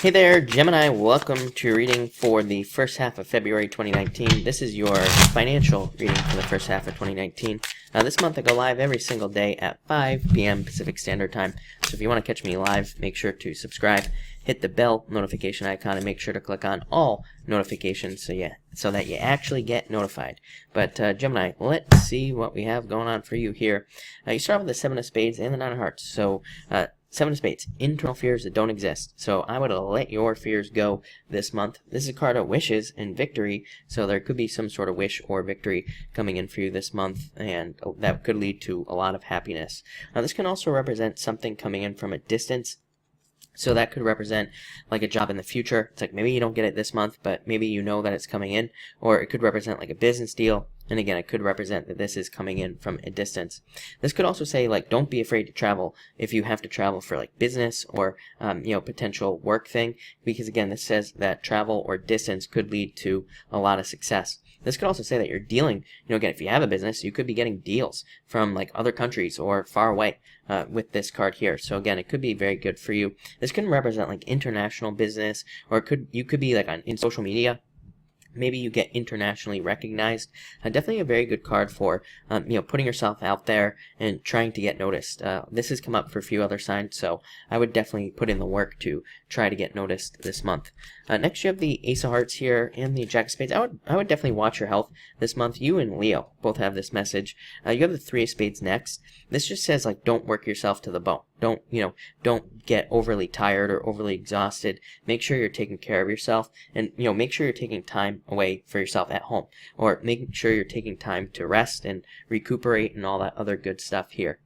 Hey there, Gemini. Welcome to your reading for the first half of February 2019. This is your financial reading for the first half of 2019. This month I go live every single day at 5 p.m. Pacific Standard Time. So if you want to catch me live, make sure to subscribe, hit the bell notification icon, and make sure to click on all notifications so that you actually get notified. But Gemini, let's see what we have going on for you here. You start with the Seven of Spades and the Nine of Hearts. So Seven of Spades, internal fears that don't exist. So I would let your fears go this month. This is a card of wishes and victory, so there could be some sort of wish or victory coming in for you this month, and that could lead to a lot of happiness. Now this can also represent something coming in from a distance. So that could represent like a job in the future. It's like maybe you don't get it this month, but maybe you know that it's coming in. Or it could represent like a business deal. And again, it could represent that this is coming in from a distance. This could also say like don't be afraid to travel if you have to travel for like business or potential work thing, because again this says that travel or distance could lead to a lot of success. This could also say that you're dealing, again, if you have a business, you could be getting deals from like other countries or far away with this card here. So again, it could be very good for you. This can represent like international business, or you could be like in social media. Maybe you get internationally recognized. Definitely a very good card for putting yourself out there and trying to get noticed. This has come up for a few other signs, so I would definitely put in the work to try to get noticed this month. Next you have the Ace of Hearts here and the Jack of Spades. I would definitely watch your health this month. You and Leo both have this message. You have the Three of Spades next. This just says like don't work yourself to the bone. Don't get overly tired or overly exhausted. Make sure you're taking care of yourself, and make sure you're taking time away for yourself at home, or making sure you're taking time to rest and recuperate and all that other good stuff here.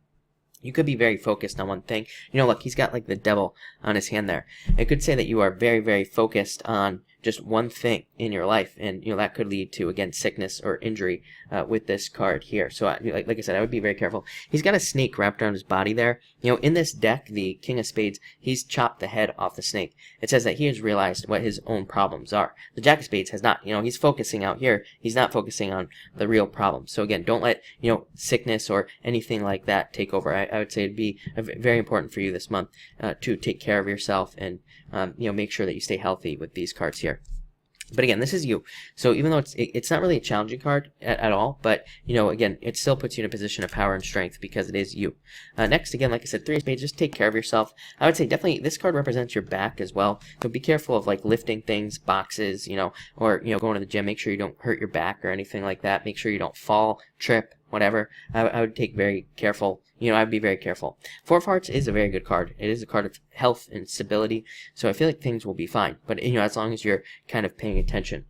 You could be very focused on one thing. Look, he's got like the devil on his hand there. It could say that you are very, very focused on just one thing in your life, and that could lead to, again, sickness or injury with this card here. So like I said, I would be very careful. He's got a snake wrapped around his body there. In this deck, the King of Spades, he's chopped the head off the snake. It says that he has realized what his own problems are. The Jack of Spades has not. He's focusing out here. He's not focusing on the real problem. So again, don't let sickness or anything like that take over. I would say it'd be very important for you this month to take care of yourself and make sure that you stay healthy with these cards here. But again, this is you. So even though it's not really a challenging card at all, but again, it still puts you in a position of power and strength because it is you. Next, again, like I said, Three of Spades, just take care of yourself. I would say definitely this card represents your back as well. So be careful of like lifting things, boxes, or going to the gym. Make sure you don't hurt your back or anything like that. Make sure you don't fall, trip, whatever. I would take very careful. I'd be very careful. Four of Hearts is a very good card. It is a card of health and stability, so I feel like things will be fine. But as long as you're kind of paying attention.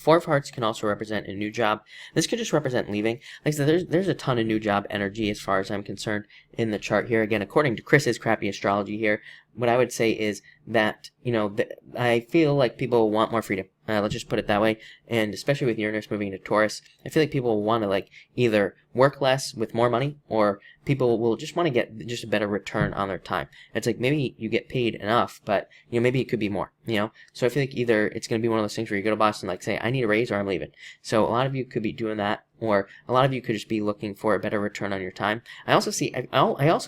Four of Hearts can also represent a new job. This could just represent leaving. Like I said, there's a ton of new job energy as far as I'm concerned in the chart here. Again, according to Chris's crappy astrology here, what I would say is that, I feel like people want more freedom. Let's just put it that way. And especially with Uranus moving to Taurus, I feel like people want to like either work less with more money, or people will just want to get just a better return on their time. It's like maybe you get paid enough, but maybe it could be more. So I feel like either it's going to be one of those things where you go to Boston like say I need a raise or I'm leaving. So a lot of you could be doing that, or a lot of you could just be looking for a better return on your time. I also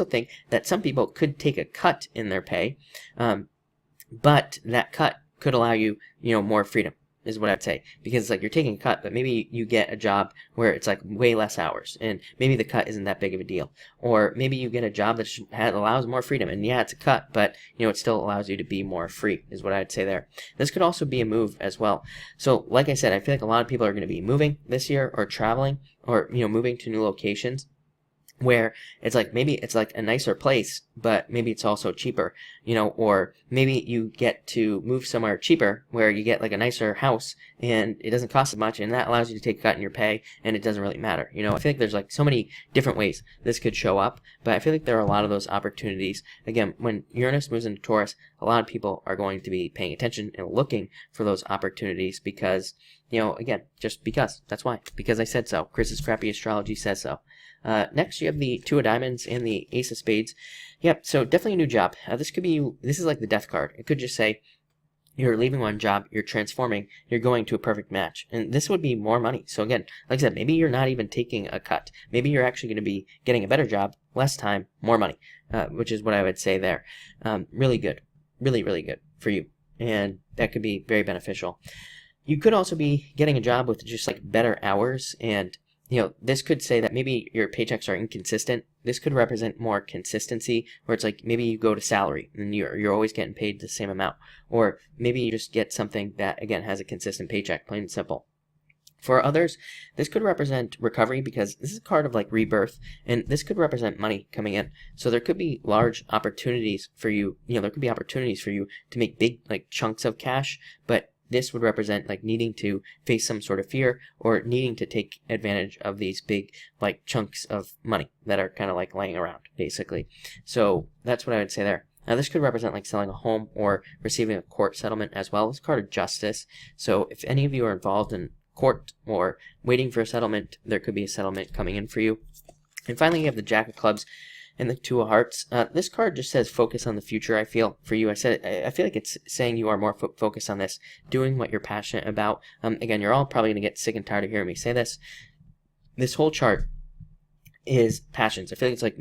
think that some people could take a cut in their pay, but that cut could allow you, more freedom, is what I'd say. Because it's like you're taking a cut, but maybe you get a job where it's like way less hours, and maybe the cut isn't that big of a deal. Or maybe you get a job that allows more freedom, and yeah, it's a cut, but it still allows you to be more free, is what I'd say there. This could also be a move as well. So like I said, I feel like a lot of people are going to be moving this year, or traveling, or moving to new locations, where it's like maybe it's like a nicer place, but maybe it's also cheaper, or maybe you get to move somewhere cheaper where you get like a nicer house and it doesn't cost as much, and that allows you to take a cut in your pay, and it doesn't really matter. I feel like there's like so many different ways this could show up, but I feel like there are a lot of those opportunities. Again, when Uranus moves into Taurus, a lot of people are going to be paying attention and looking for those opportunities because, again, just because. That's why. Because I said so. Chris's crappy astrology says so. Next, you have the Two of Diamonds and the Ace of Spades. Yep, so definitely a new job. This is like the Death card. It could just say you're leaving one job, you're transforming, you're going to a perfect match. And this would be more money. So again, like I said, maybe you're not even taking a cut. Maybe you're actually going to be getting a better job, less time, more money, which is what I would say there. Really good. Really, really good for you. and that could be very beneficial. You could also be getting a job with just like better hours, and this could say that maybe your paychecks are inconsistent. This could represent more consistency, where it's like maybe you go to salary and you're always getting paid the same amount, or maybe you just get something that again has a consistent paycheck, plain and simple. For others, this could represent recovery, because this is a card of like rebirth, and this could represent money coming in. So there could be large opportunities for you. There could be opportunities for you to make big like chunks of cash, but this would represent like needing to face some sort of fear, or needing to take advantage of these big like chunks of money that are kind of like laying around, basically. So that's what I would say there. Now this could represent like selling a home or receiving a court settlement as well. It's a card of justice. So if any of you are involved in court or waiting for a settlement, there could be a settlement coming in for you. And finally, you have the Jack of Clubs and the Two of Hearts. This card just says focus on the future, I feel, for you. I feel like it's saying you are more focused on this, doing what you're passionate about. Again, you're all probably going to get sick and tired of hearing me say this. This whole chart is passions. I feel like it's like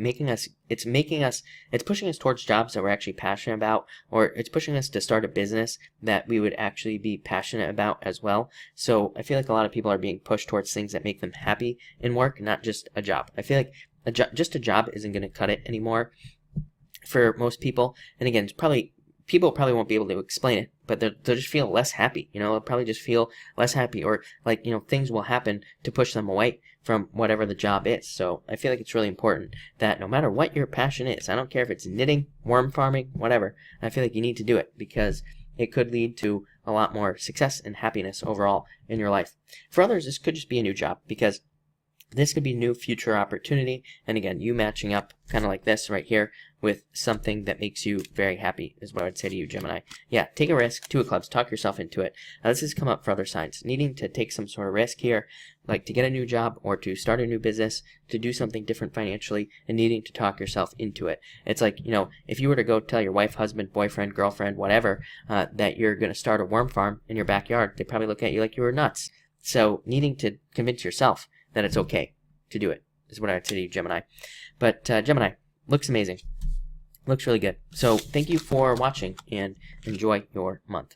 it's pushing us towards jobs that we're actually passionate about, or it's pushing us to start a business that we would actually be passionate about as well. So I feel like a lot of people are being pushed towards things that make them happy in work, not just a job. I feel like just a job isn't going to cut it anymore for most people. And again, people probably won't be able to explain it, but they'll just feel less happy. They'll probably just feel less happy, or like, things will happen to push them away from whatever the job is. So I feel like it's really important that no matter what your passion is, I don't care if it's knitting, worm farming, whatever, I feel like you need to do it, because it could lead to a lot more success and happiness overall in your life. For others, this could just be a new job, because this could be new future opportunity, and again, you matching up kind of like this right here with something that makes you very happy is what I would say to you, Gemini. Yeah, take a risk, Two of Clubs, talk yourself into it. Now, this has come up for other signs, needing to take some sort of risk here, like to get a new job or to start a new business, to do something different financially, and needing to talk yourself into it. It's like, if you were to go tell your wife, husband, boyfriend, girlfriend, whatever, that you're going to start a worm farm in your backyard, they'd probably look at you like you were nuts. So needing to convince yourself that it's okay to do it is what I would say to you, Gemini. But Gemini, looks amazing. Looks really good. So thank you for watching, and enjoy your month.